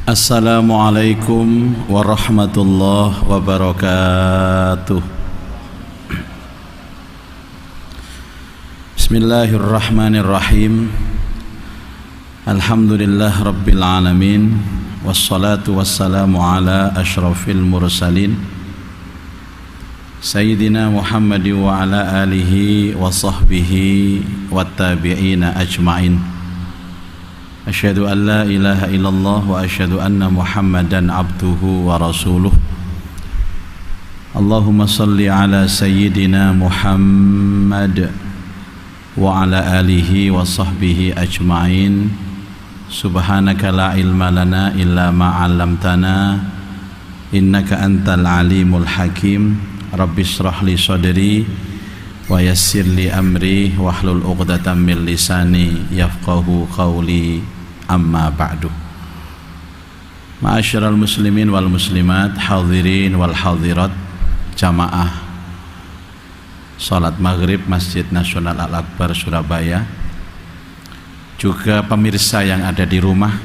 Assalamualaikum warahmatullahi wabarakatuh. Bismillahirrahmanirrahim. Alhamdulillah rabbil alamin. Wassalatu wassalamu ala ashrafil mursalin Sayyidina Muhammad wa ala alihi wa sahbihi wa tabi'ina ajma'in. Asyhadu an la ilaha illallah wa asyhadu anna Muhammadan abduhu wa rasuluh. Allahumma salli ala sayyidina Muhammad wa ala alihi wa sahbihi ajma'in. Subhanaka la ilma lana illa ma 'allamtana innaka antal alimul hakim. Rabbi shrah li sadri wa yassir li amri wahlul 'uqdatam min lisani yafqahu qawli. Amma ba'du. Ma'asyiral muslimin wal muslimat, hadirin wal hadirat, jamaah salat maghrib Masjid Nasional Al-Akbar Surabaya, juga pemirsa yang ada di rumah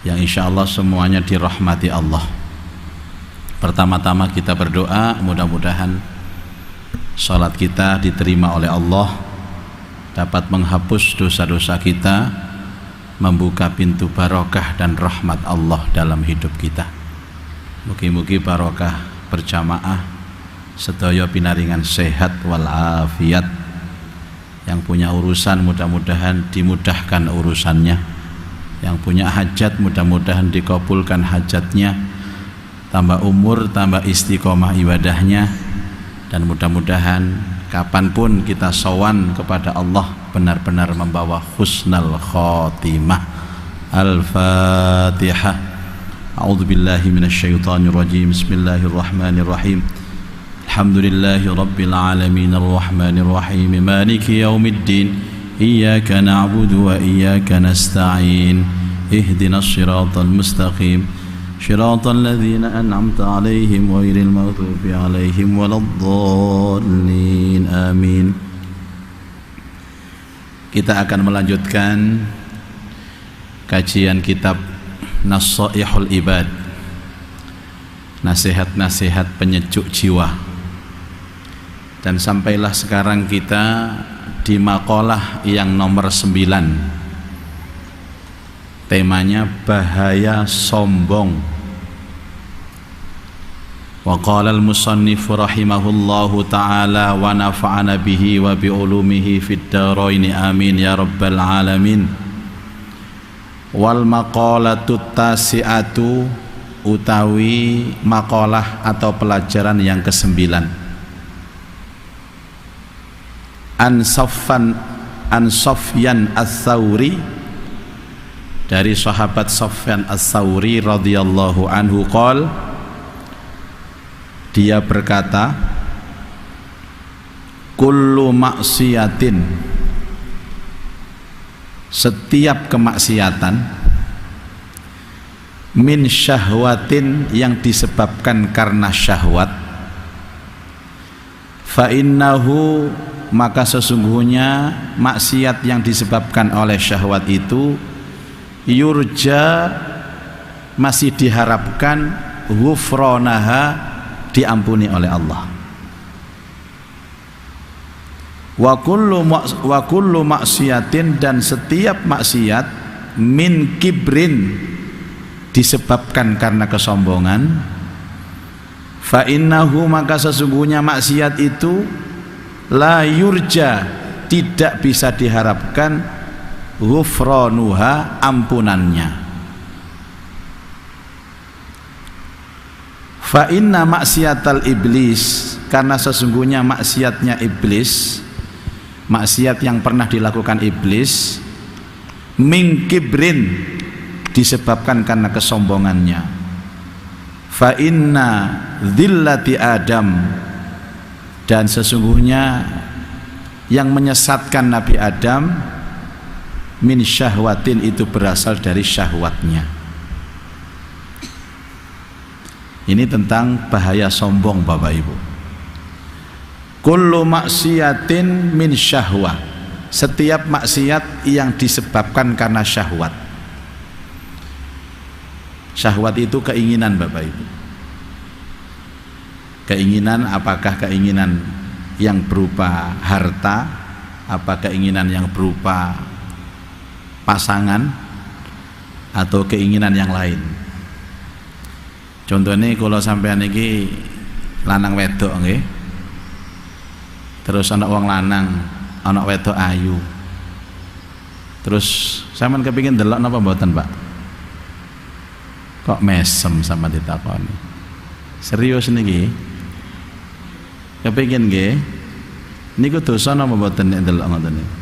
yang insyaallah semuanya dirahmati Allah. Pertama-tama kita berdoa mudah-mudahan salat kita diterima oleh Allah, dapat menghapus dosa-dosa kita, membuka pintu barokah dan rahmat Allah dalam hidup kita. Mugi-mugi barokah berjamaah, sedaya pinaringan sehat wal afiat. Yang punya urusan mudah-mudahan dimudahkan urusannya, yang punya hajat mudah-mudahan dikabulkan hajatnya, tambah umur, tambah istiqomah ibadahnya, dan mudah-mudahan kapanpun kita sowan kepada Allah benar-benar membawa husnal khotimah. Al-Fatihah. A'udzubillahi minasyaitonir rajim. Bismillahirrahmanirrahim. Alhamdulillahi rabbil alamin arrahmanir rahim maliki yaumiddin. Iyyaka na'budu wa iyyaka nasta'in. Ihdinas shiratal mustaqim. Shiratal ladzina an'amta 'alaihim ghairil maghdubi 'alaihim waladdallin. Amin. Kita akan melanjutkan kajian kitab Nasaihul Ibad, nasihat-nasihat penyejuk jiwa. Dan sampailah sekarang kita di maqalah yang nomor 9. Temanya bahaya sombong. Wa qala al-musannif rahimahullahu ta'ala wa nafa'ana bihi wa bi ulumihi fid dharain amin ya rabbal alamin. Wal maqalatu tasi'atu, utawi maqalah atau pelajaran yang ke-9. An Sufyan ats-Tsauri, dari sahabat Sufyan ats-Tsauri radhiyallahu anhu qol, dia berkata, kullu maksiatin, setiap kemaksiatan, min syahwatin, yang disebabkan karena syahwat, fa innahu, maka sesungguhnya maksiat yang disebabkan oleh syahwat itu, yurja, masih diharapkan, ghufranaha, diampuni oleh Allah. Wa kullu maksiatin, dan setiap maksiat, min kibrin, disebabkan karena kesombongan, fa innahu, maka sesungguhnya maksiat itu, la yurja, tidak bisa diharapkan, ghufranuha, ampunannya. Fa inna maksiatal iblis, karena sesungguhnya maksiatnya iblis, maksiat yang pernah dilakukan iblis, min kibrin, disebabkan karena kesombongannya. Fa inna dhillati Adam, dan sesungguhnya yang menyesatkan Nabi Adam, min syahwatin, itu berasal dari syahwatnya. Ini tentang bahaya sombong, Bapak Ibu. Kullu maksiatin min syahwah, setiap maksiat yang disebabkan karena syahwat. Syahwat itu keinginan Bapak Ibu. Keinginan, apakah keinginan yang berupa harta, apa keinginan yang berupa pasangan, atau keinginan yang lain. Contohnya kalau sampean iki lanang wedok nggih. Terus anak wong lanang, anak wedok ayu. Terus sampean kepingin delok napa mboten, Pak? Kok mesem sama ditakoni? Serius niki? Kepingin nggih? Niku dosa napa mboten nek delok ngoten niku?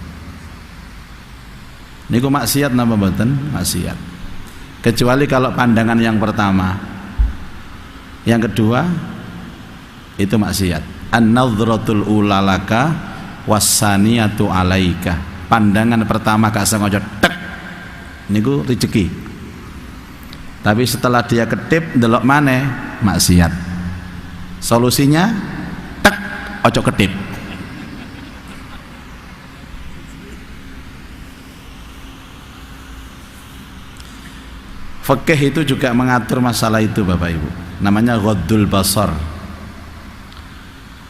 Niku maksiat napa mboten? Maksiat. Kecuali kalau pandangan yang pertama. Yang kedua itu maksiat. An-nadhratul ula laka was-saniyatu alaika. Pandangan pertama gak sengaja tek niku rezeki. Tapi setelah dia ketip ndelok maneh maksiat. Solusinya tek ojo ketip. Fikih itu juga mengatur masalah itu Bapak Ibu. Namanya ghaddul basar.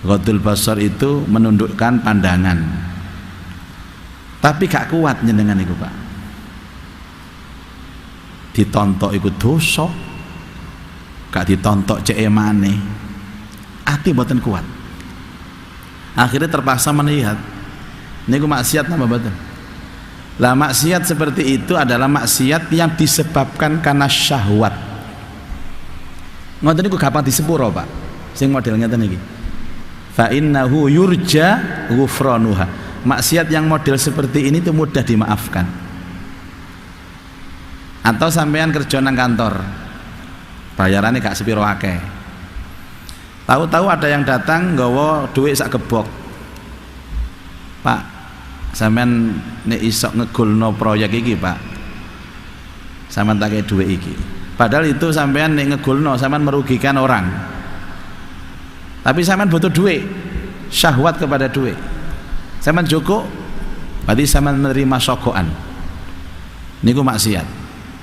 Ghaddul basar itu menundukkan pandangan. Tapi gak kuat nyenengan iku, Pak. Ditontok iku dosa. Gak ditontok cek emane. Ati mboten kuat. Akhirnya terpaksa melihat. Niku maksiat napa mboten? Lah maksiat seperti itu adalah maksiat yang disebabkan karena syahwat. Ngoten niku gampang disepuro, Pak. Sing model ngeten iki. Fa innahu yurja ghufranuha. Maksiat yang model seperti ini itu mudah dimaafkan. Atau sampean kerja nang kantor. Bayarannya gak sepiro akeh. Tahu-tahu ada yang datang nggawa duit sak gebok. Pak, sampean nek iso ngegolno proyek iki, Pak. Sampean tak kei duit iki. Padahal itu sampean nek ngegolno sampean merugikan orang. Tapi sampean butuh duit. Syahwat kepada duit. Sampean cukup, berarti sampean menerima sogokan. Niku maksiat.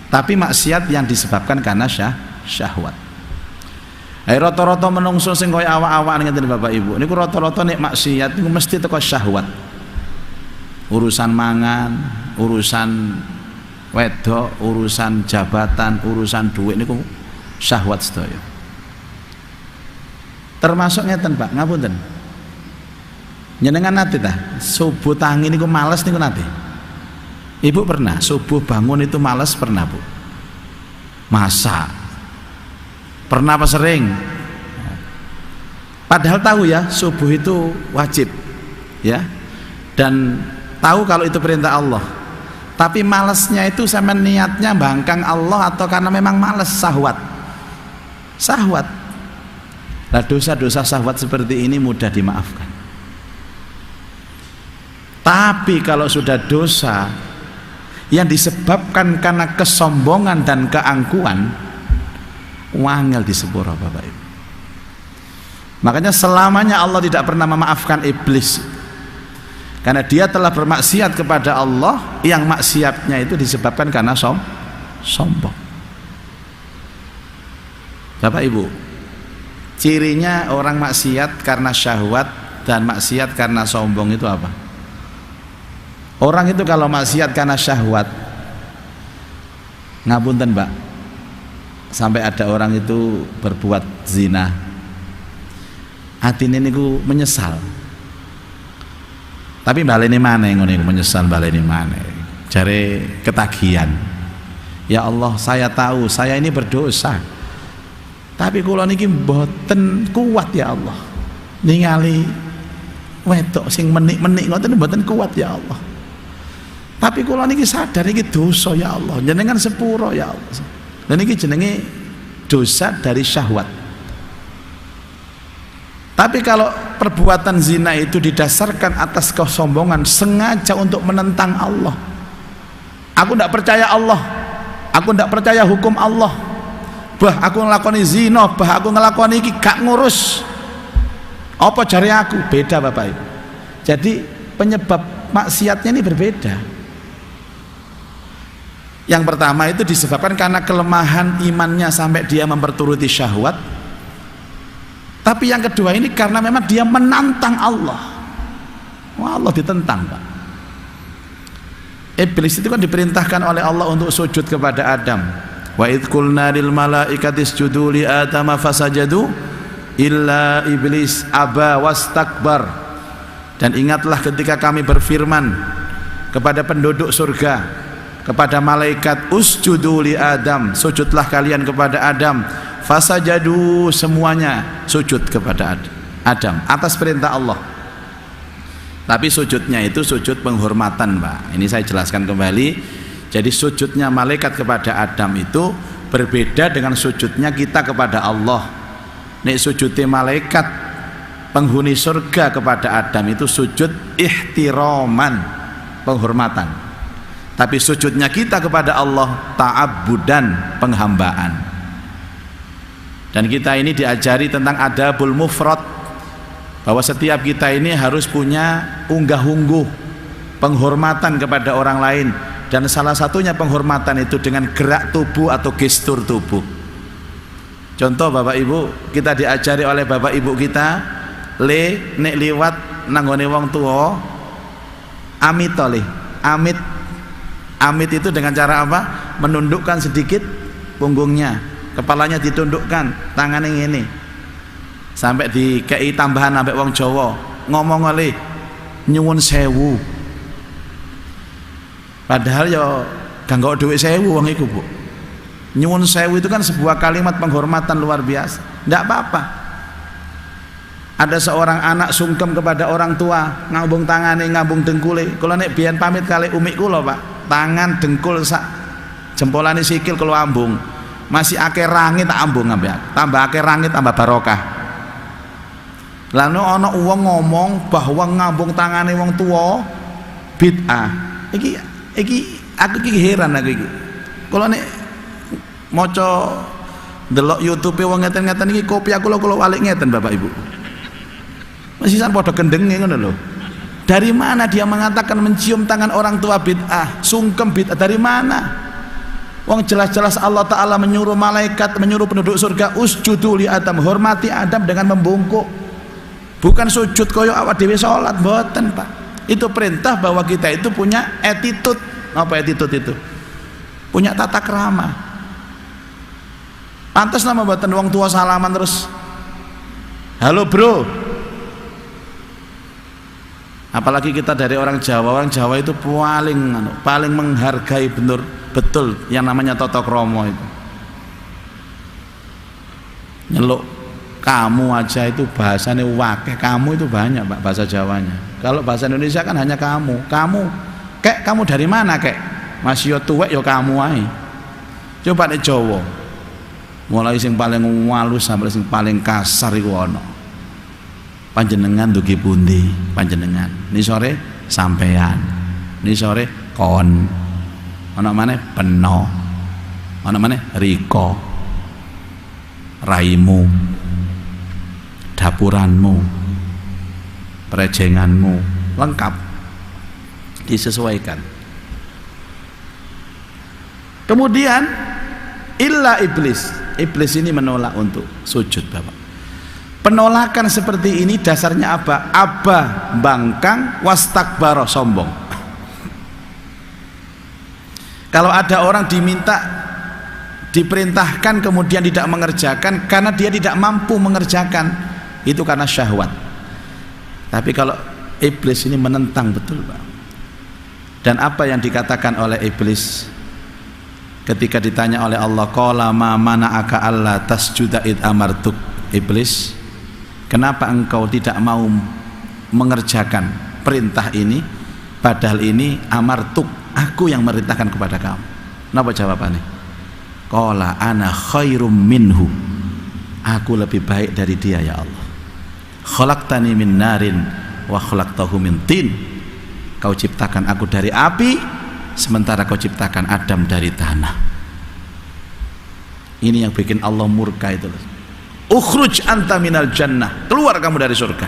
Tapi maksiat yang disebabkan karena syahwat. Rata-rata menungso sing kaya awak-awak ngeten Bapak Ibu. Niku rata-rata nek maksiat niku mesti teko syahwat. Urusan mangan, urusan wedok, urusan jabatan, urusan duit niku syahwat sedaya. Termasuk ngeten Pak, ngapunten. Nyenengan nate ta, subuh tangi niku males niku nate. Ibu pernah subuh bangun itu males pernah, Bu? Masa? Pernah apa sering? Padahal tahu ya subuh itu wajib, ya. Dan tahu kalau itu perintah Allah. Tapi malesnya itu sama niatnya bangkang Allah atau karena memang males syahwat. Syahwat. Nah, dosa-dosa syahwat seperti ini mudah dimaafkan. Tapi kalau sudah dosa yang disebabkan karena kesombongan dan keangkuhan, wangel disepuro Bapak Ibu. Makanya selamanya Allah tidak pernah memaafkan iblis. Karena dia telah bermaksiat kepada Allah, yang maksiatnya itu disebabkan karena sombong. Bapak Ibu, cirinya orang maksiat karena syahwat dan maksiat karena sombong itu apa? Orang itu kalau maksiat karena syahwat, ngapunten Mbak, sampai ada orang itu berbuat zina, atine niku menyesal. Tapi baleni maneh ngono niku menyesal, baleni maneh. Jare ketagihan. Ya Allah, saya tahu saya ini berdosa. Tapi kula niki mboten kuat ya Allah. Ningali wedok sing menik-menik ngoten mboten kuat ya Allah. Tapi kula niki sadar iki dosa ya Allah. Jenengan sepuro ya Allah. Dan ini jenenge dosa dari syahwat. Tapi kalau perbuatan zina itu didasarkan atas kesombongan, sengaja untuk menentang Allah. Aku tidak percaya Allah, aku tidak percaya hukum Allah. Bah aku ngelakoni zina, bah aku ngelakoni iki gak ngurus. Apa jari aku? Beda Bapak Ibu. Jadi penyebab maksiatnya ini berbeda. Yang pertama itu disebabkan karena kelemahan imannya sampai dia memperturuti syahwat. Tapi yang kedua ini karena memang dia menantang Allah. Wah, Allah ditentang, Pak. Iblis itu kan diperintahkan oleh Allah untuk sujud kepada Adam. Wa idh qulna lil malaikati isjudu li adama fasajadu illa iblis aba wastakbar. Dan ingatlah ketika kami berfirman kepada penduduk surga, kepada malaikat, usjudu li Adam, sujudlah kalian kepada Adam. Fasajadu, semuanya sujud kepada Adam atas perintah Allah. Tapi sujudnya itu sujud penghormatan, Pak. Ini saya jelaskan kembali. Jadi sujudnya malaikat kepada Adam itu berbeda dengan sujudnya kita kepada Allah. Nek sujudnya malaikat penghuni surga kepada Adam itu sujud ihtiraman, penghormatan. Tapi sujudnya kita kepada Allah ta'abbudan, penghambaan. Dan kita ini diajari tentang adabul mufrad, bahwa setiap kita ini harus punya unggah-ungguh penghormatan kepada orang lain, dan salah satunya penghormatan itu dengan gerak tubuh atau gestur tubuh. Contoh Bapak Ibu, kita diajari oleh Bapak Ibu kita, nek liwat nanggone wong tua, amit oleh amit itu dengan cara apa? Menundukkan sedikit punggungnya, kepalanya ditundukkan, tangannya ini sampai dikei tambahan sampai wong Jawa ngomong oleh nyuwun sewu, padahal ya gak nggak duit sewu wong iku, Bu. Nyuwun sewu itu kan sebuah kalimat penghormatan luar biasa. Ndak apa-apa. Ada seorang anak sungkem kepada orang tua, ngambung tangane, ngambung dengkule. Kalau nek biyen pamit kali umi kula, Pak, tangan dengkul sak jempolane sikil kalau ambung, masih akeh rangi tak ambung ambek, tambah akeh rangi tambah barokah. Lalu ana wong ngomong bahwa ngambung tangane wong tua bid'ah. Iki aku iki heran aku iki. Kalau nek maca delok YouTube wong ngeten-ngeten iki kopi aku lho walik ngeten Bapak Ibu. Masih san padha gendenge ngono lho. Dari mana dia mengatakan mencium tangan orang tua bid'ah, sungkem bid'ah, dari mana? Wong jelas-jelas Allah Ta'ala menyuruh malaikat, menyuruh penduduk surga usjudu li Adam, hormati Adam dengan membungkuk. Bukan sujud koyo awak dhewe salat, mboten, Pak. Itu perintah bahwa kita itu punya attitude. Apa attitude itu? Punya tata krama. Pantes nama mboten wong tua salaman terus, halo bro. Apalagi kita dari orang Jawa itu paling menghargai betul yang namanya tata krama itu. Nyeluk kamu aja itu bahasanya wakeh, kamu itu banyak, Pak, bahasa Jawanya. Kalau bahasa Indonesia kan hanya kamu. Kek, kamu dari mana, kek? Masih yo tuwek yo kamu ae. Coba nek Jawa, mulai sing paling halus sampai sing paling kasar iku ana. Panjenengan dugi pundi? Panjenengan. Ni sore sampean. Ni sore kon. Ana maneh peno. Ana maneh riko. Raimu. Dapuranmu, perejenganmu, lengkap disesuaikan. Kemudian illa iblis ini menolak untuk sujud, Bapak. Penolakan seperti ini dasarnya apa? Aba, bangkang, wastakbaro, sombong. Kalau ada orang diperintahkan kemudian tidak mengerjakan karena dia tidak mampu mengerjakan, itu karena syahwat. Tapi kalau iblis ini menentang betul, Pak. Dan apa yang dikatakan oleh iblis ketika ditanya oleh Allah, qala ma mana'aka alla tasjuda id amartuk. Iblis, kenapa engkau tidak mau mengerjakan perintah ini, padahal ini amartuk, aku yang merintahkan kepada kamu. Kenapa jawabannya? Qala ana khairum minhu, aku lebih baik dari dia ya Allah. Khalaqtani min narin wa khalaqtahu min tin. Kau ciptakan aku dari api, sementara kau ciptakan Adam dari tanah. Ini yang bikin Allah murka itu. Ukhruj anta minal jannah, keluar kamu dari surga.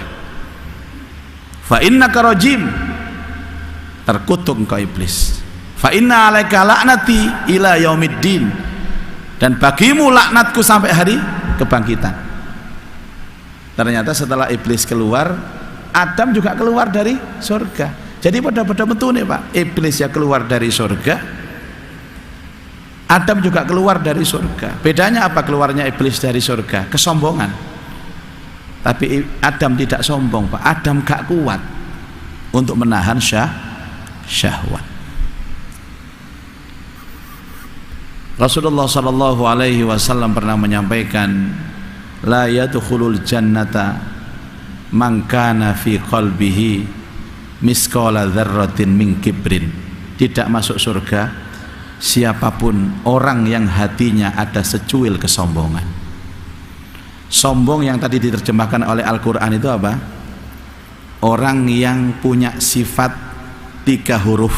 Fa innaka rajim, terkutuk engkau iblis. Fa inna 'alaika la'nati ila yaumiddin, dan bagimu laknatku sampai hari kebangkitan. Ternyata setelah iblis keluar, Adam juga keluar dari surga. Jadi pada betul nih Pak, iblis ya keluar dari surga, Adam juga keluar dari surga. Bedanya apa keluarnya iblis dari surga? Kesombongan. Tapi Adam tidak sombong Pak, Adam gak kuat untuk menahan syahwat. Rasulullah sallallahu alaihi wasallam pernah menyampaikan, la yadkhulul jannata man kana fi qalbihi misqala dzarratin min kibrin. Tidak masuk surga siapapun orang yang hatinya ada secuil kesombongan. Sombong yang tadi diterjemahkan oleh Al-Quran itu apa? Orang yang punya sifat 3 huruf.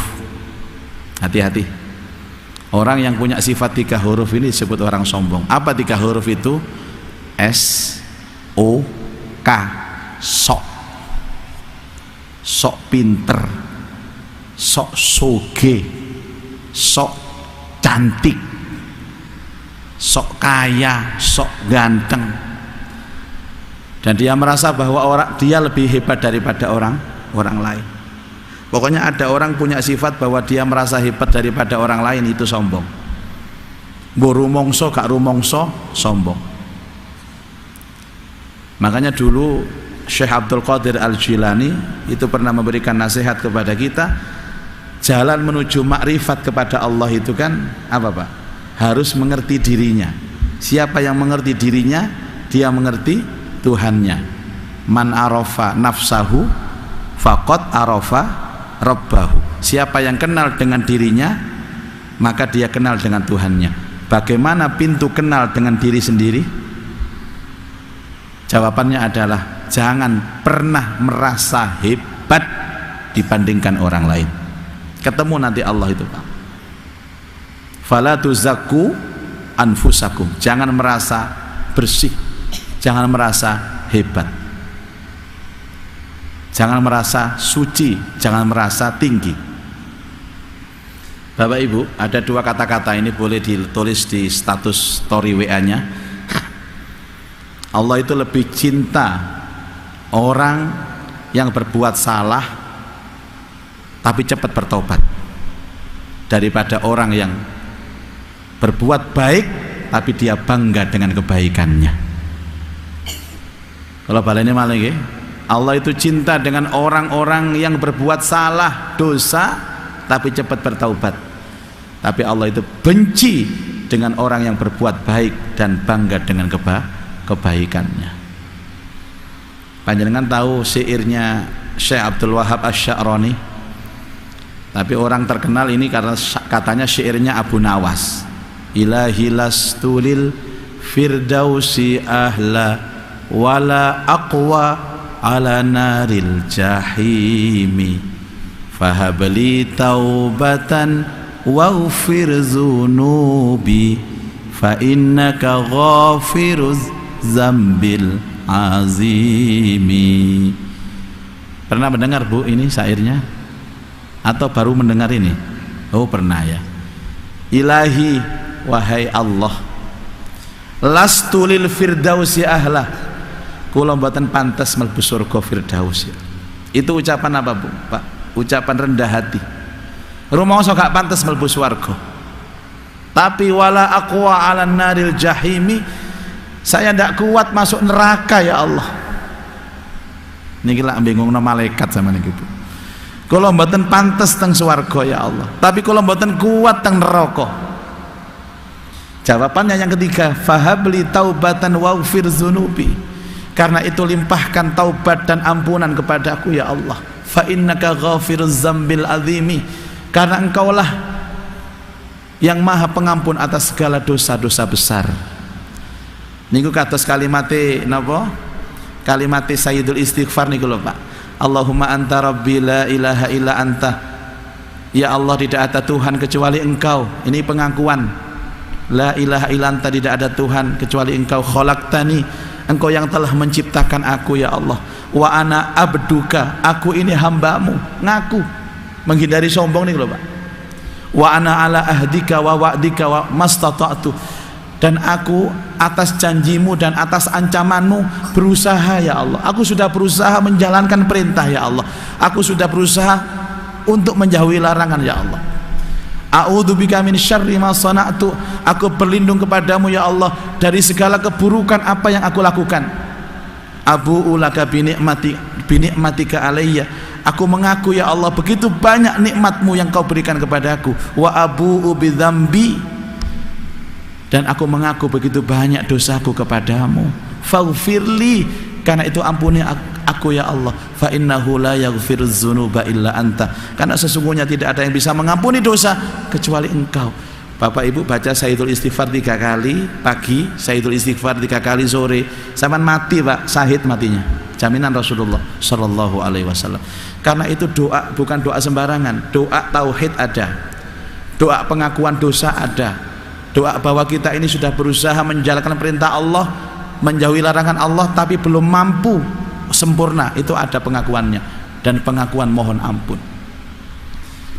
Hati-hati, orang yang punya sifat 3 huruf ini disebut orang sombong. Apa 3 huruf itu? S O K, sok. Sok pinter, sok soge, sok cantik, sok kaya, sok ganteng. Dan dia merasa bahwa dia lebih hebat daripada orang lain. Pokoknya ada orang punya sifat bahwa dia merasa hebat daripada orang lain, itu sombong. Mbok rumongso gak rumongso, sombong. Makanya dulu Syekh Abdul Qadir Al-Jilani itu pernah memberikan nasihat kepada kita, jalan menuju makrifat kepada Allah itu kan apa Pak? Harus mengerti dirinya. Siapa yang mengerti dirinya, dia mengerti Tuhannya. Man arafa nafsahu faqad arafa rabbahu. Siapa yang kenal dengan dirinya, maka dia kenal dengan Tuhannya. Bagaimana pintu kenal dengan diri sendiri? Jawabannya adalah jangan pernah merasa hebat dibandingkan orang lain. Ketemu nanti Allah itu Pak. Fala tuzakku anfusakum. Jangan merasa bersih, jangan merasa hebat, jangan merasa suci, jangan merasa tinggi. Bapak Ibu, ada 2 kata-kata ini boleh ditulis di status story WA-nya. Allah itu lebih cinta orang yang berbuat salah tapi cepat bertobat daripada orang yang berbuat baik tapi dia bangga dengan kebaikannya. Kalau balene malah nggih, Allah itu cinta dengan orang-orang yang berbuat salah, dosa tapi cepat bertaubat. Tapi Allah itu benci dengan orang yang berbuat baik dan bangga dengan kebaikannya. Panjenengan tahu syairnya Syekh Abdul Wahab Asy-Sya'rani? Tapi orang terkenal ini karena katanya syairnya Abu Nawas. Ilahi lastu lil firdausi ahla wala aqwa ala naril jahimi fahabli taubatan waghfir zunubi fa innaka ghafiruz zambil azimi. Pernah mendengar Bu ini syairnya? Atau baru mendengar ini? Oh pernah ya. Ilahi, wahai Allah, lastu lil firdausi ahla, kula mboten pantes mlebu surga firdaus. Itu ucapan apa Bu? Pak, ucapan rendah hati. Rumangsa gak pantes mlebu swarga. Tapi wala aqwa 'alan naril jahimi, saya ndak kuat masuk neraka ya Allah. Niki lak bingungno malaikat zaman niki Bu. Kula mboten pantes teng swarga ya Allah, tapi kula mboten kuat teng neraka. Jawabannya yang ketiga, fahabli taubatan waghfir dzunubi. Karena itu limpahkan taubat dan ampunan kepadaku ya Allah. Fa innaka ghafiruz zambil azimi. Karena engkaulah yang maha pengampun atas segala dosa-dosa besar. Niku kados kalimate napa? Kalimate Sayyidul Istighfar niku lho Pak. Allahumma anta rabbi la ilaha illa anta. Ya Allah, tidak ada Tuhan kecuali Engkau. Ini pengakuan. La ilaha illa anta, tidak ada Tuhan kecuali Engkau. Khalaqtani, Engkau yang telah menciptakan aku ya Allah. Wa ana abduka, aku ini hambamu. Ngaku, menghindari sombong nih lho Pak. Wa ana ala ahdika wa wa'dika wa mastata'tu, dan aku atas janjimu dan atas ancamanmu berusaha ya Allah. Aku sudah berusaha menjalankan perintah ya Allah. Aku sudah berusaha untuk menjauhi larangan ya Allah. A'udzubika min syarri ma sana'tu, aku berlindung kepadamu ya Allah dari segala keburukan apa yang aku lakukan. Abu'u laka binikmatika alayya, aku mengaku ya Allah begitu banyak nikmatmu yang kau berikan kepadaku. Wa abu'u bidzambi, dan aku mengaku begitu banyak dosaku kepadamu. Faghfirli, karena itu ampuni aku ya Allah. Fa innahu la yaghfiruz dzunuba illa anta, karena sesungguhnya tidak ada yang bisa mengampuni dosa kecuali engkau. Bapak Ibu baca Sayyidul Istighfar 3 kali pagi, Sayyidul Istighfar 3 kali sore, sampean mati Pak, syahid matinya, jaminan Rasulullah sallallahu alaihi wasallam. Karena itu doa bukan doa sembarangan, doa tauhid ada, doa pengakuan dosa ada, doa bahwa kita ini sudah berusaha menjalankan perintah Allah, menjauhi larangan Allah, tapi belum mampu sempurna, itu ada pengakuannya dan pengakuan mohon ampun.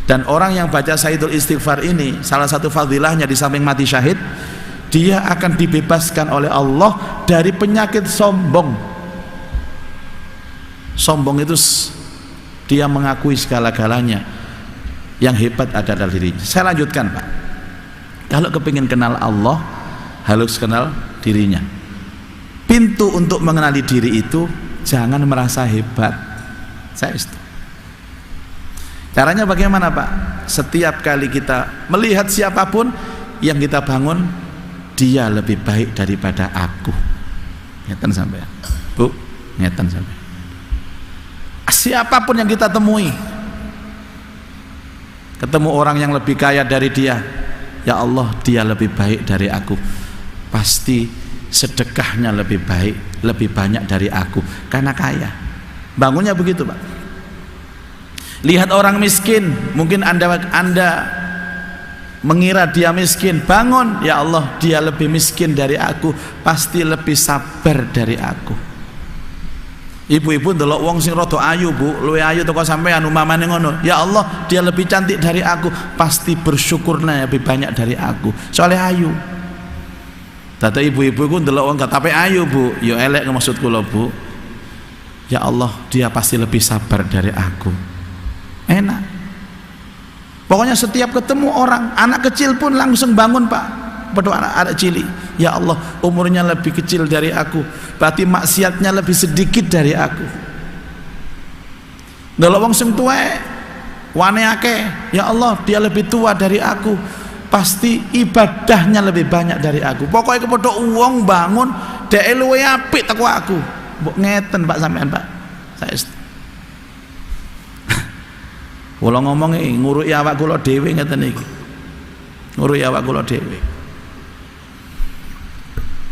Dan orang yang baca Sayyidul Istighfar ini, salah satu fadilahnya di samping mati syahid, dia akan dibebaskan oleh Allah dari penyakit sombong. Sombong itu dia mengakui segala-galanya, yang hebat adalah dirinya. Saya lanjutkan Pak, kalau kepingin kenal Allah harus kenal dirinya. Pintu untuk mengenali diri itu jangan merasa hebat. Saya setuju. Caranya bagaimana Pak? Setiap kali kita melihat siapapun yang kita bangun, dia lebih baik daripada aku. Ngeten sampai Bu, ngeten sampai. Siapapun yang kita temui, ketemu orang yang lebih kaya dari dia, ya Allah dia lebih baik dari aku, pasti sedekahnya lebih baik, lebih banyak dari aku, karena kaya. Bangunnya begitu Pak. Lihat orang miskin, mungkin anda mengira dia miskin, bangun, ya Allah dia lebih miskin dari aku, pasti lebih sabar dari aku. Ibu-ibu ndelok wong sing rada ayu Bu, luwe ayu teko sampean umpamane ngono, ya Allah dia lebih cantik dari aku, pasti bersyukurnya lebih banyak dari aku, soalnya ayu. Dadi ibu-ibu ku ndelok wong katape ayu Bu, ya elek maksud kula Bu, ya Allah dia pasti lebih sabar dari aku. Enak. Pokoknya setiap ketemu orang, anak kecil pun langsung bangun Pak, berdoa anak cilik, ya Allah umurnya lebih kecil dari aku, berarti maksiatnya lebih sedikit dari aku. Delok wong sing tuwek wane akeh, ya Allah dia lebih tua dari aku, pasti ibadahnya lebih banyak dari aku. Pokoknya kepada wong bangun dhek luwe apik teko aku. Mbok ngeten Pak sampean Pak. Saya kula ngomong nguruki awak kula dhewe ngeten iki. Nguruki awak kula dhewe.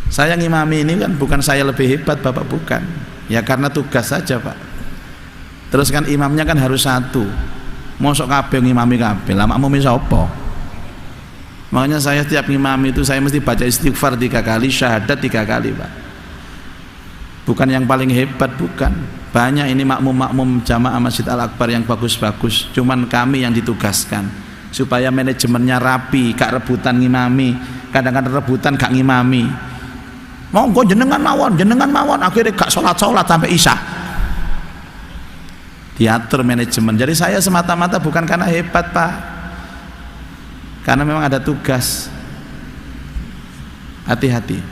Saya ngimami ini kan bukan saya lebih hebat Bapak, bukan. Ya karena tugas saja Pak. Terus kan imamnya kan harus satu. Mosok kabeh ngimami kabeh. Lah makmum sapa? Makanya saya setiap ngimami itu saya mesti baca istighfar 3 kali, syahadat 3 kali Pak. Bukan yang paling hebat, bukan. Banyak ini makmum-makmum jamaah Masjid Al-Akbar yang bagus-bagus, cuman kami yang ditugaskan supaya manajemennya rapi, gak rebutan ngimami, kadang-kadang rebutan gak ngimami. Monggo jenengan mawon, akhirnya gak sholat sampai isya. Diatur manajemen. Jadi saya semata-mata bukan karena hebat Pak, karena memang ada tugas. Hati-hati,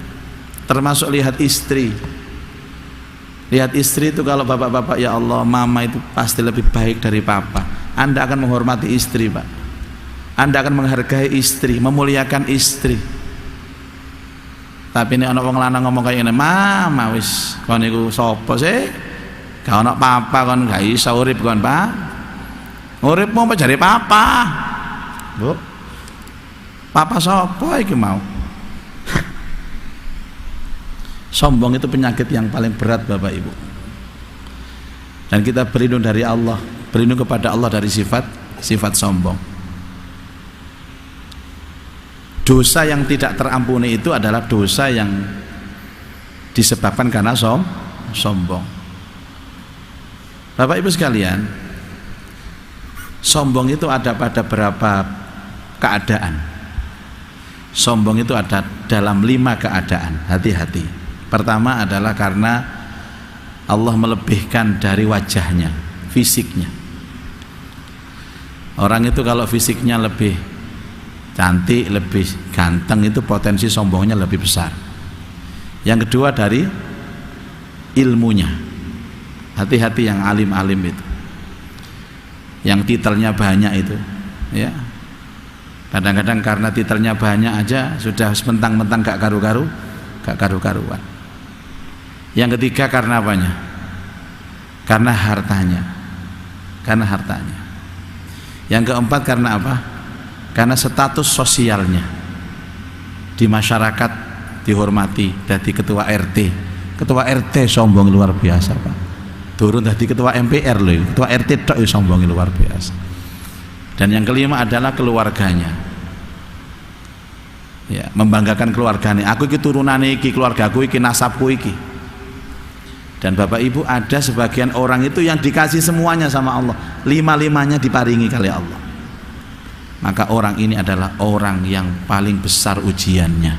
termasuk lihat istri. Lihat istri itu, kalau bapak-bapak ya Allah, mama itu pasti lebih baik dari papa. Anda akan menghormati istri Pak, Anda akan menghargai istri, memuliakan istri. Tapi ini anak wong lanang ngomong kayak gini, mama wis kon niku sapa sih, gak ana papa kon gak iso urip kon Pak. Uripmu apa jare papa Bu? Papa sapa iki mau? Sombong itu penyakit yang paling berat Bapak Ibu. Dan kita berlindung dari Allah, berlindung kepada Allah dari sifat sombong. Dosa yang tidak terampuni itu adalah dosa yang disebabkan karena sombong. Bapak Ibu sekalian, sombong itu ada pada berapa keadaan. Sombong itu ada dalam 5 keadaan. Hati-hati. Pertama adalah karena Allah melebihkan dari wajahnya, fisiknya. Orang itu kalau fisiknya lebih cantik, lebih ganteng, itu potensi sombongnya lebih besar. Yang kedua dari ilmunya. Hati-hati yang alim-alim itu, yang titelnya banyak itu, ya. Kadang-kadang karena titelnya banyak aja sudah mentang-mentang gak karu-karuan. Yang ketiga karena apanya? Karena hartanya. Yang keempat karena apa? Karena status sosialnya di masyarakat dihormati, jadi ketua RT. Ketua RT sombong luar biasa, Pak. Turun jadi ketua MPR loh, ketua RT tok sombong luar biasa. Dan yang kelima adalah keluarganya. Ya, membanggakan keluarganya. Aku iki turunane iki, keluargaku iki, nasabku iki. Dan Bapak Ibu, ada sebagian orang itu yang dikasih semuanya sama Allah, 5-5-nya diparingi kali Allah. Maka orang ini adalah orang yang paling besar ujiannya.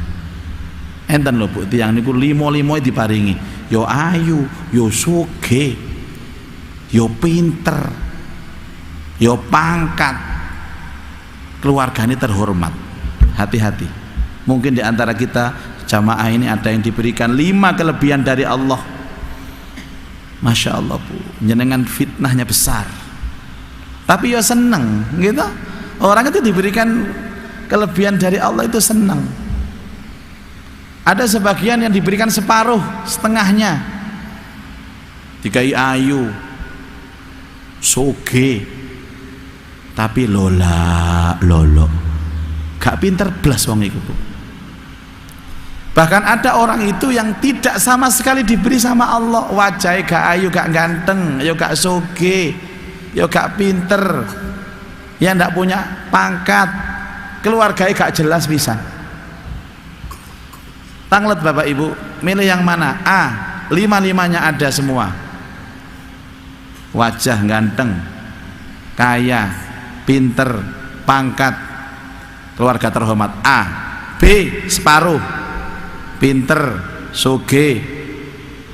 Enten lho bukti yang niku 5-5 diparingi. Yo ayu, yo sugih, yo pinter, yo pangkat, keluarganya terhormat. Hati-hati. Mungkin di antara kita jamaah ini ada yang diberikan 5 kelebihan dari Allah. Masya Allah Bu, jenengan fitnahnya besar, tapi ya seneng gitu. Orang itu diberikan kelebihan dari Allah itu seneng. Ada sebagian yang diberikan separuh, setengahnya, dikai ayu, soge, tapi lolo, gak pinter blas wong iku Bu. Bahkan ada orang itu yang tidak sama sekali diberi sama Allah, wajahnya gak ayu, gak ganteng, ya gak soge, ya gak pinter, ya ndak punya pangkat, keluarganya gak jelas bisa. Tanglet Bapak Ibu, milih yang mana? A, 5-5-nya ada semua. Wajah ganteng, kaya, pinter, pangkat, keluarga terhormat. A. B, separuh, pinter, soge,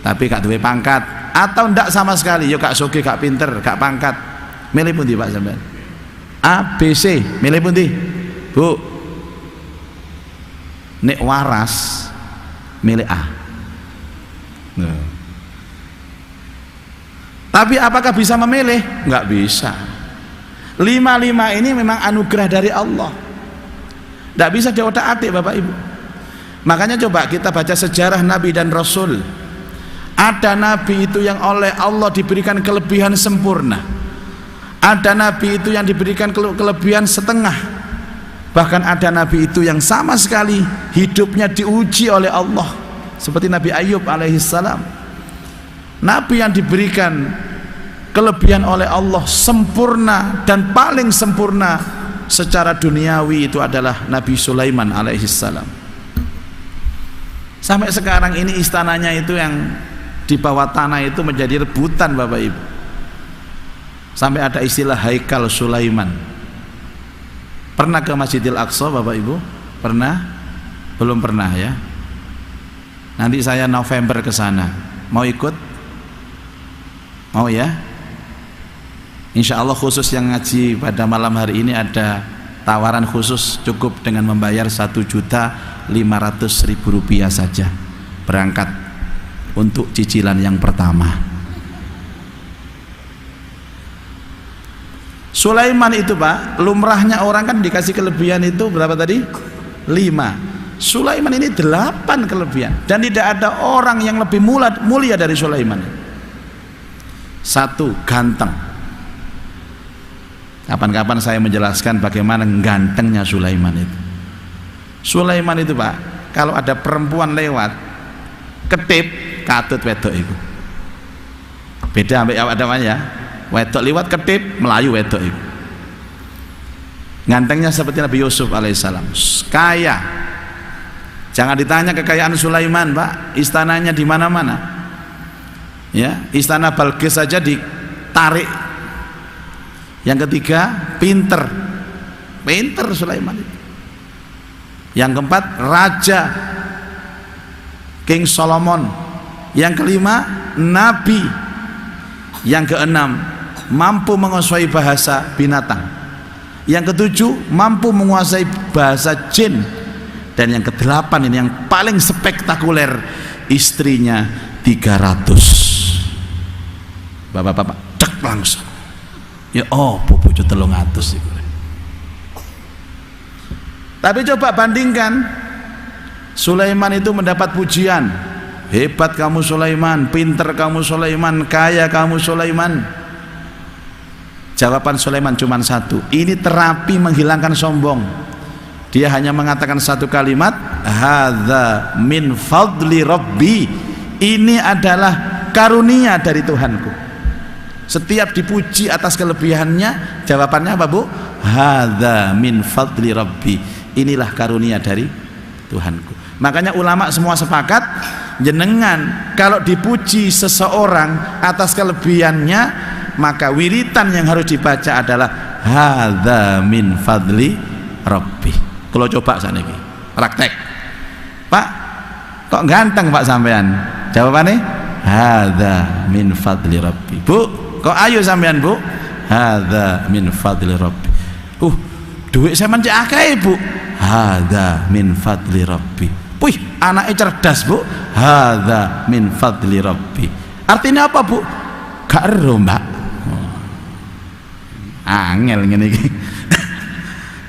tapi gak duwe pangkat. Atau ndak sama sekali, ya gak soge, gak pinter, gak pangkat. Milih pundi Pak sampean? A, B, C, milih pundi? Bu, nek waras milih A. Nah. Tapi apakah bisa memilih? Enggak bisa. 5-5 ini memang anugerah dari Allah, enggak bisa diotak-atik Bapak Ibu. Makanya coba kita baca sejarah Nabi dan Rasul. Ada Nabi itu yang oleh Allah diberikan kelebihan sempurna, ada Nabi itu yang diberikan kelebihan setengah. Bahkan ada Nabi itu yang sama sekali hidupnya diuji oleh Allah, seperti Nabi Ayub alaihissalam. Nabi yang diberikan kelebihan oleh Allah sempurna dan paling sempurna secara duniawi itu adalah Nabi Sulaiman alaihissalam. Sampai sekarang ini istananya itu yang di bawah tanah itu menjadi rebutan Bapak Ibu. Sampai ada istilah Haikal Sulaiman. Pernah ke Masjidil Aqsa Bapak Ibu? Pernah? Belum pernah ya? Nanti saya November ke sana. Mau ikut? Mau ya? Insya Allah khusus yang ngaji pada malam hari ini ada tawaran khusus, cukup dengan membayar 1.500.000 rupiah saja berangkat untuk cicilan yang pertama. Sulaiman itu Pak, lumrahnya orang kan dikasih kelebihan itu berapa tadi? 5. Sulaiman ini 8 kelebihan, dan tidak ada orang yang lebih mulia dari Sulaiman. 1, ganteng. Kapan-kapan saya menjelaskan bagaimana gantengnya Sulaiman itu. Sulaiman itu Pak, kalau ada perempuan lewat ketip katut wedok itu. Beda sampai ada ya. Wedok liwat ketip melayu wedok itu. Gantengnya seperti Nabi Yusuf alaihissalam. Kaya. Jangan ditanya kekayaan Sulaiman Pak, istananya di mana-mana. Ya, istana Balqis saja ditarik. Yang ketiga, pinter. Pinter Sulaiman itu. Yang keempat, raja, King Solomon. Yang kelima, nabi. Yang keenam, mampu menguasai bahasa binatang. Yang ketujuh, mampu menguasai bahasa jin. Dan yang kedelapan ini yang paling spektakuler, istrinya 300. Bapak-bapak cek langsung. Ya bojo 300 itu. Tapi coba bandingkan, Sulaiman itu mendapat pujian, hebat kamu Sulaiman, pinter kamu Sulaiman, kaya kamu Sulaiman. Jawaban Sulaiman cuma satu, ini terapi menghilangkan sombong. Dia hanya mengatakan satu kalimat, hadza min fadli rabbi, ini adalah karunia dari Tuhanku. Setiap dipuji atas kelebihannya, jawabannya apa bu? Hadza min fadli rabbi, inilah karunia dari Tuhanku. Makanya ulama semua sepakat, jenengan kalau dipuji seseorang atas kelebihannya, maka wiritan yang harus dibaca adalah hadza min fadli rabbi. Kalau coba saniki praktek, Pak, kok ganteng Pak sampean? Jawabannya hadza min fadli rabbi. Bu, kok ayu sampean bu? Hadza min fadli rabbi. Duit saya mencek akeh bu. Hadza min fadli rabbi. Wih, anaknya cerdas bu. Hadza min fadli rabbi. Artinya apa bu? Gak ero mbak. Angel ngene iki.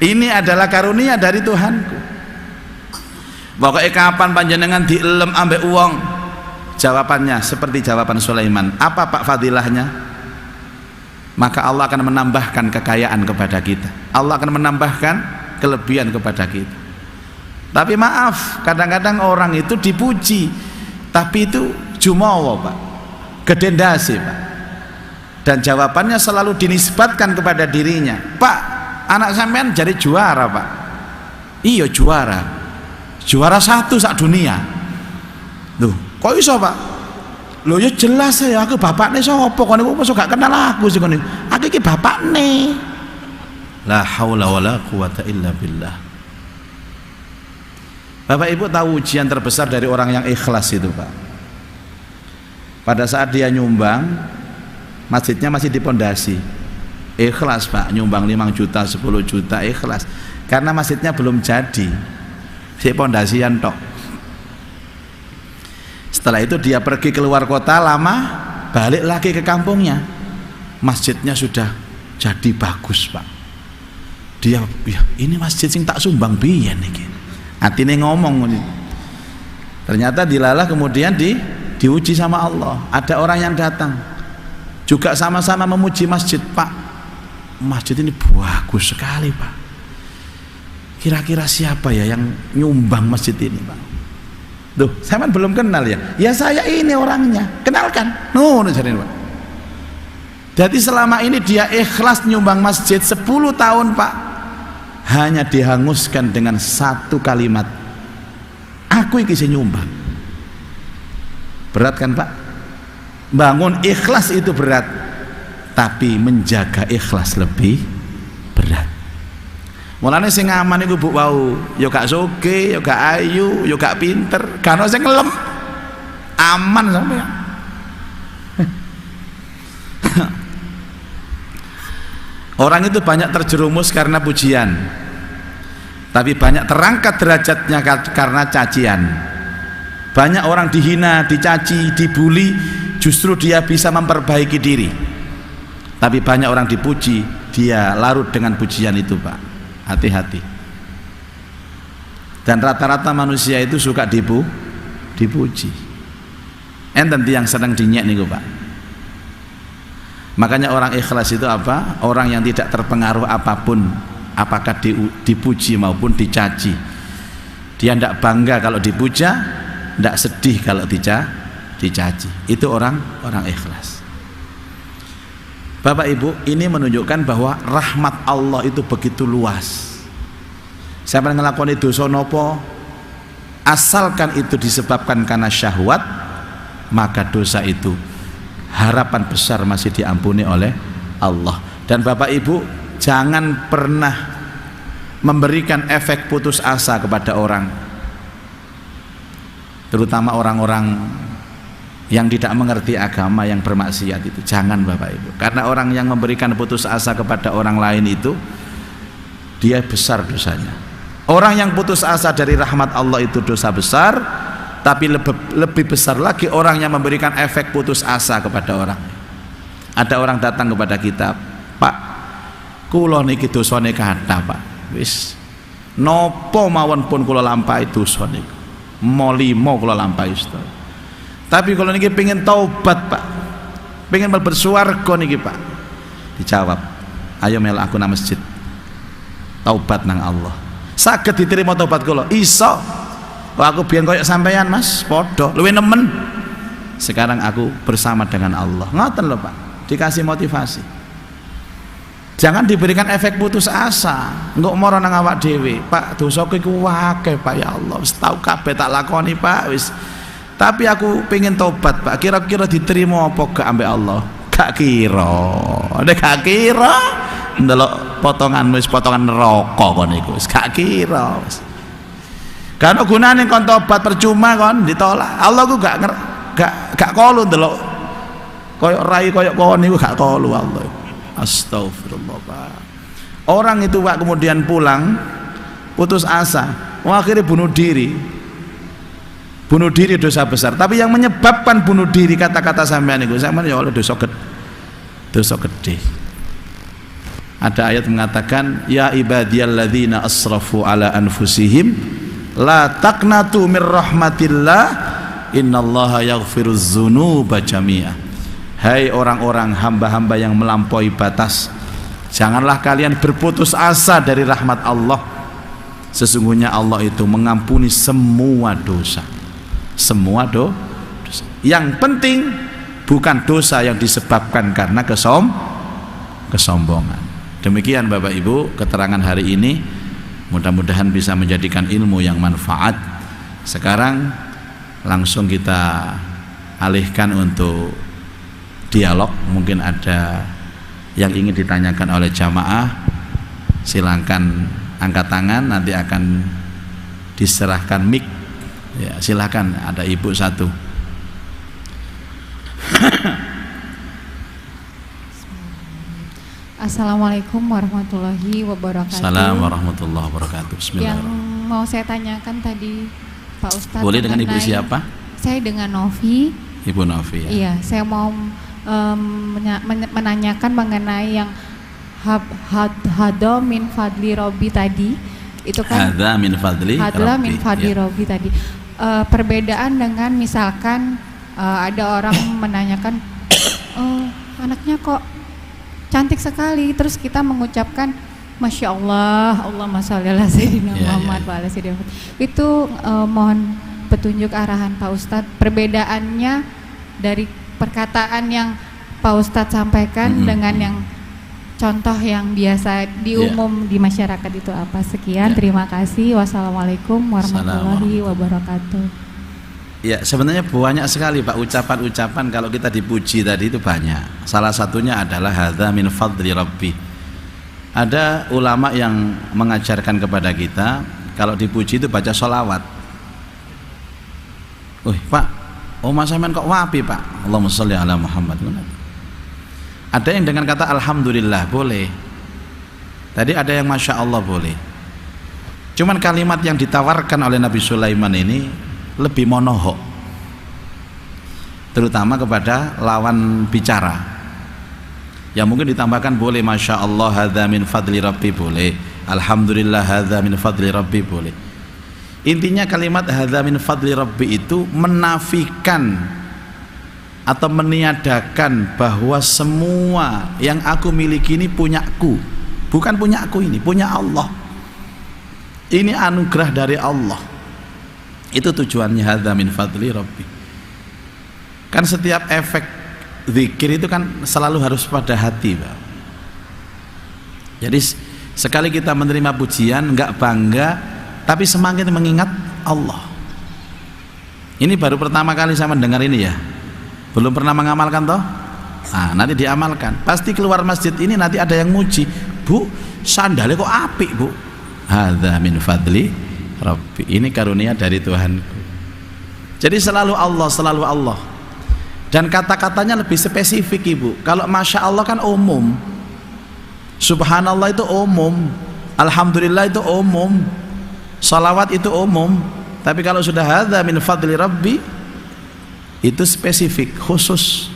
Ini adalah karunia dari Tuhanku. Pokoknya kapan panjenengan dielem ambek uang, jawabannya seperti jawaban Sulaiman. Apa pak fadilahnya? Maka Allah akan menambahkan kekayaan kepada kita, Allah akan menambahkan kelebihan kepada kita. Tapi maaf, kadang-kadang orang itu dipuji tapi itu jumawa pak, gedendasi pak, dan jawabannya selalu dinisbatkan kepada dirinya. Pak, anak sampean jadi juara pak. Iya juara 1 sak dunia. Loh kok iso pak? Loh ya jelas ya, aku bapaknya sapa kok niku gak kenal aku sih kene. Aku iki bapakne. La haula wala quwata illa billah. Bapak Ibu tahu ujian terbesar dari orang yang ikhlas itu Pak. Pada saat dia nyumbang, masjidnya masih dipondasi. Ikhlas Pak, nyumbang 5 juta, 10 juta ikhlas. Karena masjidnya belum jadi. Si pondasian tok. Setelah itu dia pergi keluar kota lama, balik lagi ke kampungnya, masjidnya sudah jadi bagus Pak. Dia, ya ini masjid sing tak sumbang biyen iki. Atine ngomong ini. Ternyata dilalah kemudian diuji sama Allah. Ada orang yang datang juga sama-sama memuji masjid. Pak, masjid ini bagus sekali Pak. Kira-kira siapa ya yang nyumbang masjid ini Pak? Duh, saya belum kenal ya. Ya saya ini orangnya. Kenalkan. Pak. Jadi selama ini dia ikhlas nyumbang masjid 10 tahun Pak. Hanya dihanguskan dengan satu kalimat. Aku iki sing nyumbang. Berat kan Pak? Bangun ikhlas itu berat. Tapi menjaga ikhlas lebih berat. Mulane sing aman iku Bu wau, ya gak soge, ya gak ayu, ya gak pinter, gak ono sing ngelem. Aman sampean. Orang itu banyak terjerumus karena pujian, tapi banyak terangkat derajatnya karena cacian. Banyak orang dihina, dicaci, dibully, justru dia bisa memperbaiki diri. Tapi banyak orang dipuji, dia larut dengan pujian itu Pak. Hati-hati. Dan rata-rata manusia itu suka dipuji. Enten yang sedang dinyek niku Pak. Makanya orang ikhlas itu apa? Orang yang tidak terpengaruh apapun, apakah dipuji maupun dicaci. Dia tidak bangga kalau dipuja, tidak sedih kalau dicaci. Itu orang ikhlas. Bapak Ibu, ini menunjukkan bahwa rahmat Allah itu begitu luas. Siapa yang ngelakoni dosa nopo, asalkan itu disebabkan karena syahwat, maka dosa itu harapan besar masih diampuni oleh Allah. Dan Bapak Ibu jangan pernah memberikan efek putus asa kepada orang, terutama orang-orang yang tidak mengerti agama, yang bermaksiat itu. Jangan Bapak Ibu, karena orang yang memberikan putus asa kepada orang lain itu dia besar dosanya. Orang yang putus asa dari rahmat Allah itu dosa besar, tapi lebih besar lagi orang yang memberikan efek putus asa kepada orang. Ada orang datang kepada kita, Pak, kula niki dosane kathah Pak, wis nopo mawon pun kula lampahi dosa niku, molimo kula lampahi sedaya, tapi kula niki pengen taubat Pak, pengen mlebu swarga niki Pak. Dijawab, ayo mel aku nang masjid taubat nang Allah. Saged diterima taubat kula? Iso. Kok aku biyen koyo sampeyan Mas, padha luwih nemen. Sekarang aku bersama dengan Allah. Ngoten lho Pak, dikasih motivasi. Jangan diberikan efek putus asa. Engko mara nang awak dhewe, Pak, dosaku iku akeh Pak, ya Allah, wis tau kabeh tak lakoni Pak, wis. Tapi aku pengen tobat Pak, kira-kira diterima apa gak ambek Allah? Gak kira. Nek gak kira, ndelok potongan wis potongan neraka kon iku, wis gak kira. Kan gunane kon tobat percuma kon ditolak. Allah ku gak kolu ndelok koyo rai koyo kon niku gak kolu Allah. Astagfirullah Pak. Orang itu Pak kemudian pulang putus asa, akhirnya bunuh diri. Bunuh diri dosa besar, tapi yang menyebabkan bunuh diri kata-kata sampean niku sampean ya Allah dosa gede. Ada ayat mengatakan, ya ibadiyalladzina asrafu ala anfusihim la taqnatu mir rahmatillah innallaha yaghfiruz dzunuba jami'ah. Hai orang-orang hamba-hamba yang melampaui batas, janganlah kalian berputus asa dari rahmat Allah. Sesungguhnya Allah itu mengampuni semua dosa. Semua dosa. Yang penting bukan dosa yang disebabkan karena kesombongan. Demikian Bapak Ibu keterangan hari ini, mudah-mudahan bisa menjadikan ilmu yang manfaat. Sekarang langsung kita alihkan untuk dialog. Mungkin ada yang ingin ditanyakan oleh jamaah, silakan angkat tangan, nanti akan diserahkan mic. Ya, silakan, ada ibu satu. Assalamualaikum warahmatullahi wabarakatuh. Assalamualaikum warahmatullahi wabarakatuh. Yang mau saya tanyakan tadi Pak Ustadz, boleh dengan ibu siapa? Saya dengan Novi. Ibu Novi ya. Iya, saya mau menanyakan mengenai yang hado min fadli Robi tadi. Itu kan Hadza min fadli Robi tadi. Perbedaan dengan misalkan ada orang menanyakan, anaknya kok cantik sekali, terus kita mengucapkan Masya Allah, Allahumma sholli ala sayyidina Muhammad wa ala sayyidina Muhammad. Itu mohon petunjuk arahan Pak Ustadz, perbedaannya dari perkataan yang Pak Ustadz sampaikan dengan yang contoh yang biasa di umum di masyarakat itu apa. Sekian, terima kasih. Wassalamualaikum warahmatullahi wabarakatuh. Ya, sebenarnya banyak sekali Pak ucapan-ucapan kalau kita dipuji tadi itu banyak. Salah satunya adalah hadza min fadli rabbi. Ada ulama yang mengajarkan kepada kita kalau dipuji itu baca sholawat. Pak, Mas sampean kok wapi Pak? Allahumma sholli ala Muhammad. Ada yang dengan kata alhamdulillah boleh. Tadi ada yang masya Allah boleh. Cuman kalimat yang ditawarkan oleh Nabi Sulaiman ini lebih monohok, terutama kepada lawan bicara. Ya mungkin ditambahkan boleh masya Allah hadza min fadli rabbi boleh, alhamdulillah hadza min fadli rabbi boleh. Intinya kalimat hadza min fadli rabbi itu menafikan atau meniadakan bahwa semua yang aku miliki ini punyaku, bukan punyaku, ini punya Allah, ini anugerah dari Allah. Itu tujuannya hadza min fadli rabbi. Kan setiap efek zikir itu kan selalu harus pada hati Pak. Jadi sekali kita menerima pujian enggak bangga, tapi semakin mengingat Allah. Ini baru pertama kali saya mendengar ini ya, belum pernah mengamalkan toh. Nah, nanti diamalkan. Pasti keluar masjid ini nanti ada yang muji, Bu, sandalnya kok apik Bu. hadza min fadli rabbi, ini karunia dari Tuhanku. Jadi selalu Allah, selalu Allah. Dan kata-katanya lebih spesifik Ibu. Kalau Masya Allah kan umum, Subhanallah itu umum, Alhamdulillah itu umum, salawat itu umum. Tapi kalau sudah hadza min fadli rabbi, itu spesifik, khusus.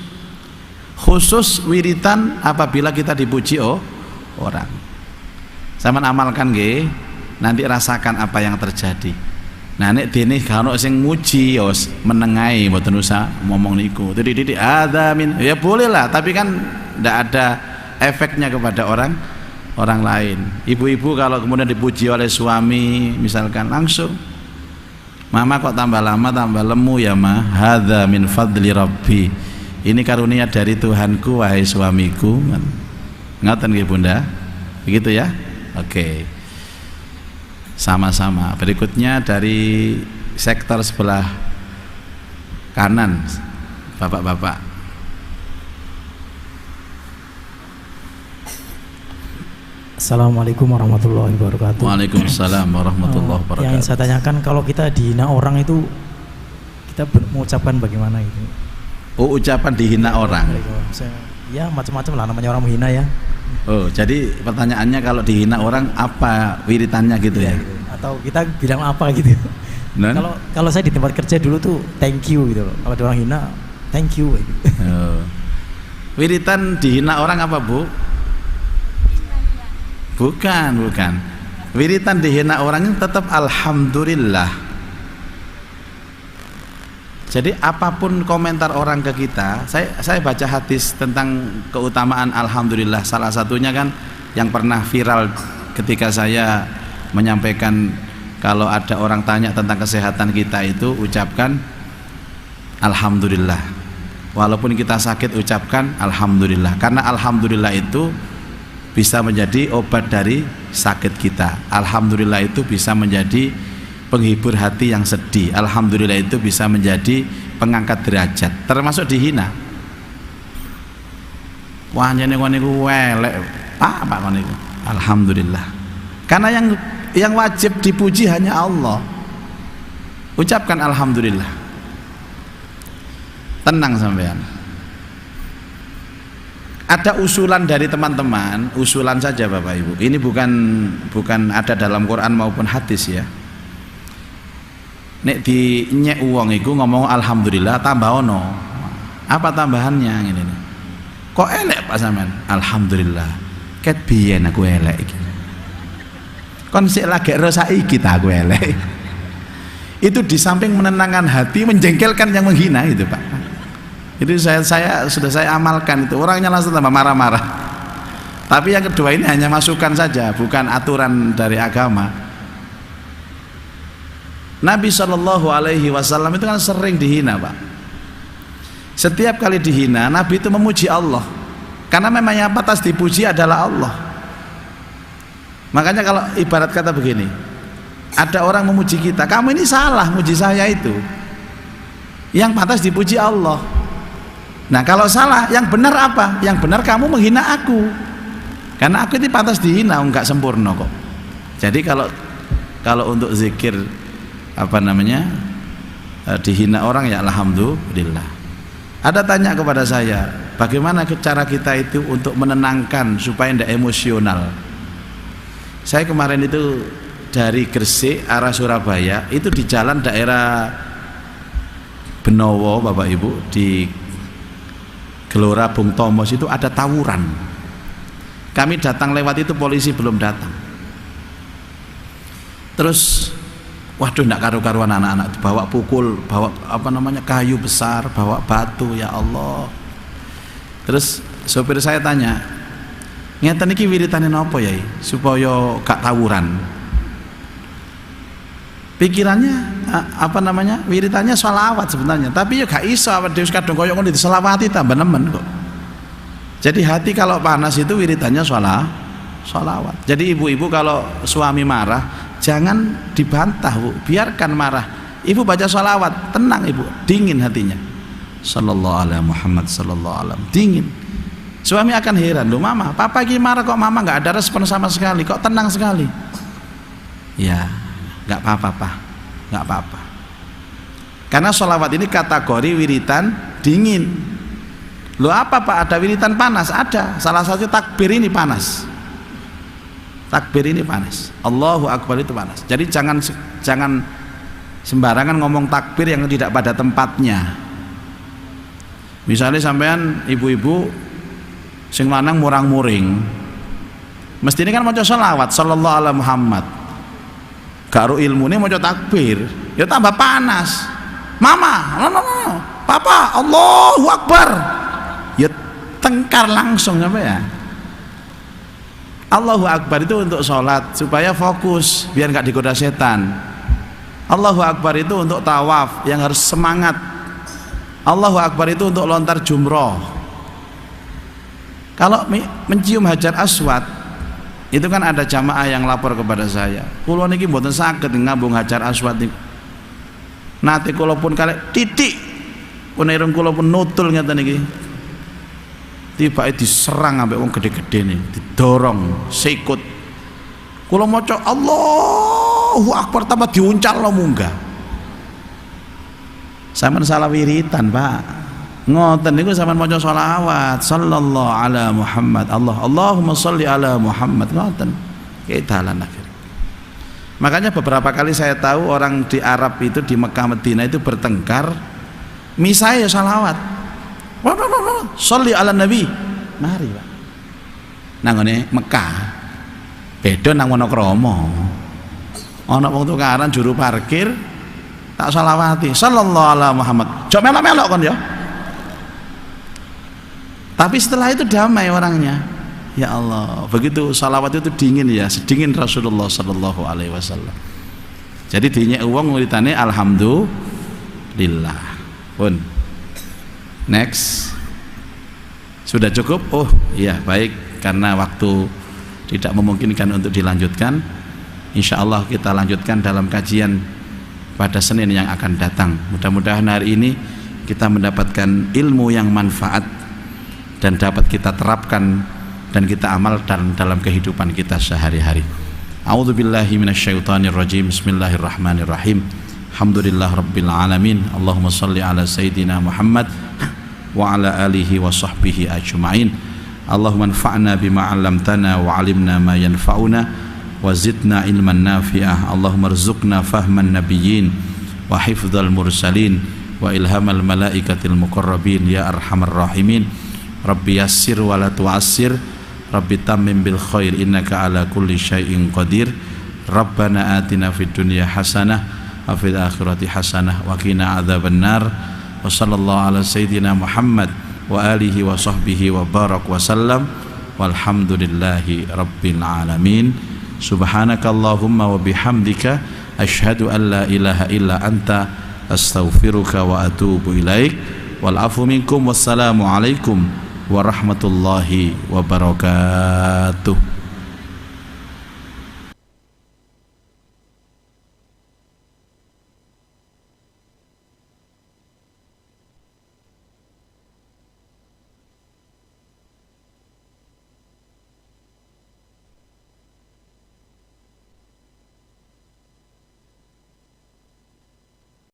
Khusus wiritan apabila kita dipuji orang. Sampeyan amalkan nggih, nanti rasakan apa yang terjadi. Nah nek dene kalau sing muji ya menengai mboten usah ngomong niku. Titik-titik hadza min, ya boleh lah, tapi kan ndak ada efeknya kepada orang lain. Ibu-ibu kalau kemudian dipuji oleh suami misalkan langsung, mama kok tambah lama tambah lemu ya ma, hadza min fadli rabbi, ini karunia dari Tuhanku wahai suamiku. Ngoten nggih Bunda, begitu ya. Oke, sama-sama. Berikutnya dari sektor sebelah kanan, bapak-bapak. Assalamualaikum warahmatullahi wabarakatuh. Waalaikumsalam warahmatullahi wabarakatuh. Yang ingin saya tanyakan, kalau kita dihina orang itu kita mengucapkan bagaimana itu? Oh, ucapan dihina orang. Ya macam-macam lah namanya orang menghina ya. Oh, jadi pertanyaannya kalau dihina orang apa wiritannya gitu ya? Atau kita bilang apa gitu? Kalau saya di tempat kerja dulu tuh thank you gitu loh. Kalau ada orang hina thank you gitu. Oh. Wiritan dihina orang apa Bu? Bukan. Wiritan dihina orang itu tetap alhamdulillah. Jadi apapun komentar orang ke kita, saya baca hadis tentang keutamaan alhamdulillah. Salah satunya kan yang pernah viral ketika saya menyampaikan kalau ada orang tanya tentang kesehatan kita itu ucapkan alhamdulillah. Walaupun kita sakit ucapkan alhamdulillah, karena alhamdulillah itu bisa menjadi obat dari sakit kita. Alhamdulillah itu bisa menjadi penghibur hati yang sedih. Alhamdulillah itu bisa menjadi pengangkat derajat, termasuk dihina. Wah nyene kon niku welek, apa kon niku? Alhamdulillah. Karena yang wajib dipuji hanya Allah. Ucapkan alhamdulillah. Tenang sampean. Ada usulan dari teman-teman, usulan saja Bapak Ibu. Ini bukan ada dalam Quran maupun hadis ya. Nek di nyek uang iku ngomong alhamdulillah tambah ono. Apa tambahannya ngene? Kok elek Pak sampean? Alhamdulillah. Ket biyen aku elek iki. Kon sik lagi ro saiki ta aku elek. Itu di samping menenangkan hati, menjengkelkan yang menghina itu Pak. Itu sudah saya amalkan itu. Orangnya langsung tambah marah-marah. Tapi yang kedua ini hanya masukan saja, bukan aturan dari agama. Nabi SAW itu kan sering dihina Pak. Setiap kali dihina Nabi itu memuji Allah, karena memang yang pantas dipuji adalah Allah. Makanya kalau ibarat kata begini, ada orang memuji kita, kamu ini salah muji saya itu, yang pantas dipuji Allah. Nah kalau salah, yang benar apa? Yang benar kamu menghina aku, karena aku ini pantas dihina, enggak sempurna kok. Jadi kalau untuk zikir dihina orang ya alhamdulillah. Ada tanya kepada saya, bagaimana cara kita itu untuk menenangkan supaya tidak emosional. Saya kemarin itu dari Gresik arah Surabaya, itu di jalan daerah Benowo Bapak Ibu, di Gelora Bung Tomos itu ada tawuran. Kami datang lewat itu polisi belum datang. Terus waduh ndak karu-karuan anak-anak bawa pukul, bawa kayu besar, bawa batu, ya Allah. Terus sopir saya tanya, ngeten iki wiritane napa ya supaya gak tawuran? Pikirannya wiritannya sholawat sebenarnya, tapi ya gak iso awake dhewe kadung koyo ngono diselawati tambah nemen kok. Jadi hati kalau panas itu wiritannya sholawat. Jadi ibu-ibu kalau suami marah jangan dibantah Bu, biarkan marah. Ibu baca sholawat, tenang Ibu, dingin hatinya. Sallallahu alaihi Muhammad sallallahu alaihi, dingin. Suami akan heran, loh mama, papa gimana kok mama nggak ada respon sama sekali, kok tenang sekali. Ya, nggak apa-apa Pak, nggak apa-apa. Karena sholawat ini kategori wiritan dingin. Loh apa Pak, ada wiritan panas? Ada, salah satu takbir ini panas. Takbir ini panas, Allahu Akbar itu panas. Jadi jangan sembarangan ngomong takbir yang tidak pada tempatnya. Misalnya sampean ibu-ibu sing lanang murang-muring, mesti ini kan maca sholawat sallallahu ala Muhammad, gak ro ilmune maca takbir, ya tambah panas. Mama, no, papa, Allahu Akbar, ya tengkar langsung apa ya. Allahu Akbar itu untuk sholat supaya fokus biar nggak digoda setan. Allahu Akbar itu untuk tawaf yang harus semangat. Allahu Akbar itu untuk lontar jumroh. Kalau mencium hajar aswad itu kan ada jamaah yang lapor kepada saya, kula niki mboten saged ngambung hajar aswad niku. Nate kula pun kalih titik pun irung kula pun nutul ngeten niki. Tiba diserang ambek wong gede-gede nih, didorong, sikut. Kula maca Allahu Akbar tambah diuncal lo munggah. Sampeyan salah wiritan, Pak. Ngoten niku sampeyan maca sholawat sallallahu ala Muhammad. Allahumma sholli ala Muhammad, ngoten. Kedalan akhir. Makanya beberapa kali saya tahu orang di Arab itu di Mekah Madinah itu bertengkar, misai ya sholawat. Sholli ala Nabi. Mari Pak. Nangone Mekah beda nang Wonokromo. Ana wong tukaran juru parkir tak sholawati sallallahu ala Muhammad. Jok melok-melok kon ya. Tapi setelah itu damai orangnya. Ya Allah, begitu salawat itu dingin ya, sedingin Rasulullah sallallahu alaihi wasallam. Jadi dinyek wong wiritane alhamdulillah. Pun. Next. Sudah cukup? Oh iya, baik, karena waktu tidak memungkinkan untuk dilanjutkan. Insya Allah kita lanjutkan dalam kajian pada Senin yang akan datang. Mudah-mudahan hari ini kita mendapatkan ilmu yang manfaat dan dapat kita terapkan dan kita amalkan dalam kehidupan kita sehari-hari. A'udzubillahi minasyaitonirrajim. Bismillahirrahmanirrahim. Alhamdulillah rabbil alamin. Allahumma shalli ala sayyidina Muhammad wa ala alihi wa sahbihi ajma'in. Allahumma anfa'na bima 'allamtana wa 'allimna ma yanfa'una wa zidna ilman nafi'ah. Allahumma rzuqna fahman nabiyyin wa hifdzal mursalin wa ilhamal malaikatil muqarrabin ya arhamar rahimin. Rabbi yassir wa la tu'assir, Rabbi tammim bil khair innaka ala kulli syai'in qadir. Rabbana atina fid dunya hasanah wa fil akhirati hasanah wa qina adzabannar. Wa sallallahu ala sayyidina Muhammad wa alihi wa sahbihi wa barak wa sallam walhamdulillahi rabbil alamin. Subhanakallahumma wa bihamdika asyhadu an la ilaha illa anta astaghfiruka wa atubu ilaik. Wal afu minkum, wassalamu alaikum warahmatullahi wabarakatuh.